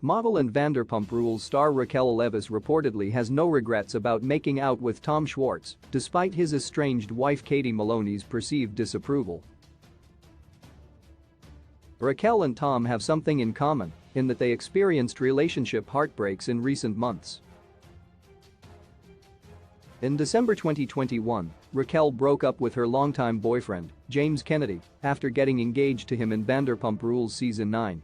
Model and Vanderpump Rules star Raquel Leviss reportedly has no regrets about making out with Tom Schwartz, despite his estranged wife Katie Maloney's perceived disapproval. Raquel and Tom have something in common in that they experienced relationship heartbreaks in recent months. In December 2021, Raquel broke up with her longtime boyfriend, James Kennedy, after getting engaged to him in Vanderpump Rules Season 9.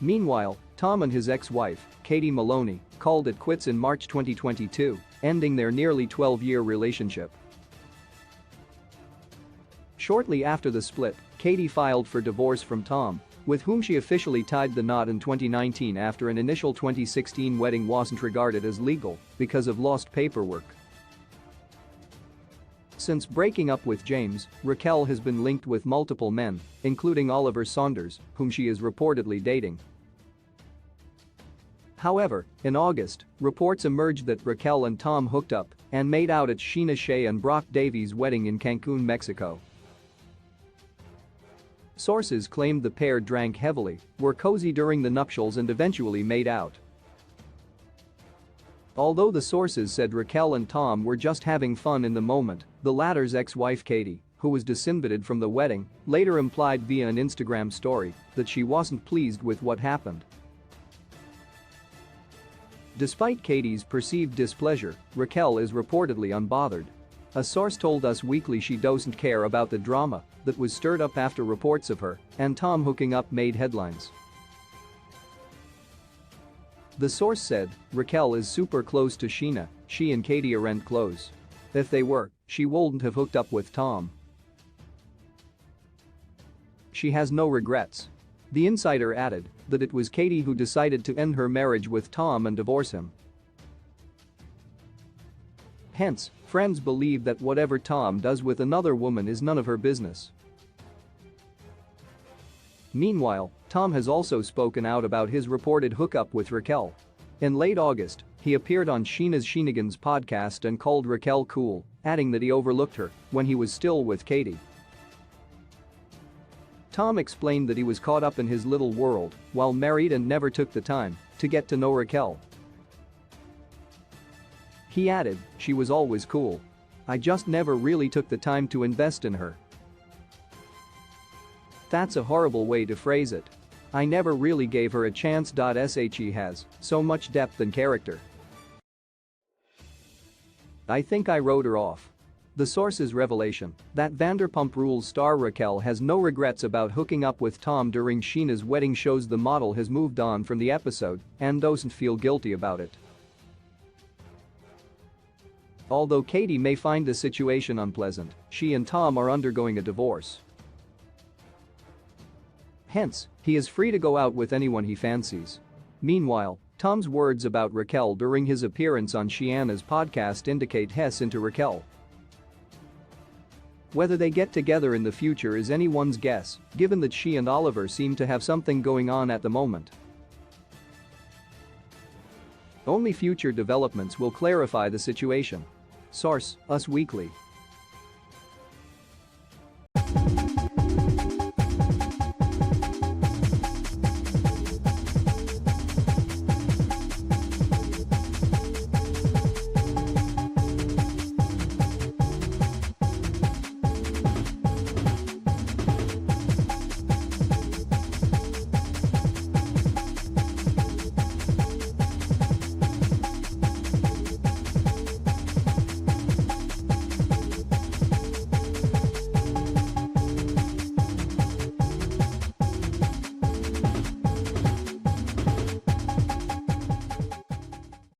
Meanwhile, Tom and his ex-wife, Katie Maloney, called it quits in March 2022, ending their nearly 12-year relationship. Shortly after the split, Katie filed for divorce from Tom, with whom she officially tied the knot in 2019 after an initial 2016 wedding wasn't regarded as legal because of lost paperwork. Since breaking up with James, Raquel has been linked with multiple men, including Oliver Saunders, whom she is reportedly dating. However, in August, reports emerged that Raquel and Tom hooked up and made out at Sheena Shea and Brock Davies' wedding in Cancun, Mexico. Sources claimed the pair drank heavily, were cozy during the nuptials and eventually made out. Although the sources said Raquel and Tom were just having fun in the moment, the latter's ex-wife Katie, who was disinvited from the wedding, later implied via an Instagram story that she wasn't pleased with what happened. Despite Katie's perceived displeasure, Raquel is reportedly unbothered. A source told Us Weekly she doesn't care about the drama that was stirred up after reports of her and Tom hooking up made headlines. The source said, Raquel is super close to Sheena, she and Katie aren't close. If they were, she wouldn't have hooked up with Tom. She has no regrets. The insider added that it was Katie who decided to end her marriage with Tom and divorce him. Hence, friends believe that whatever Tom does with another woman is none of her business. Meanwhile, Tom has also spoken out about his reported hookup with Raquel. In late August, he appeared on Sheena's Sheenagan's podcast and called Raquel cool, adding that he overlooked her when he was still with Katie. Tom explained that he was caught up in his little world while married and never took the time to get to know Raquel. He added, she was always cool. I just never really took the time to invest in her. That's a horrible way to phrase it. I never really gave her a chance. She has so much depth and character. I think I wrote her off. The source's revelation that Vanderpump Rules star Raquel has no regrets about hooking up with Tom during Sheena's wedding shows the model has moved on from the episode and doesn't feel guilty about it. Although Katie may find the situation unpleasant, she and Tom are undergoing a divorce. Hence, he is free to go out with anyone he fancies. Meanwhile, Tom's words about Raquel during his appearance on Sheana's podcast indicate he's into Raquel. Whether they get together in the future is anyone's guess, given that she and Oliver seem to have something going on at the moment. Only future developments will clarify the situation. Source: Us Weekly.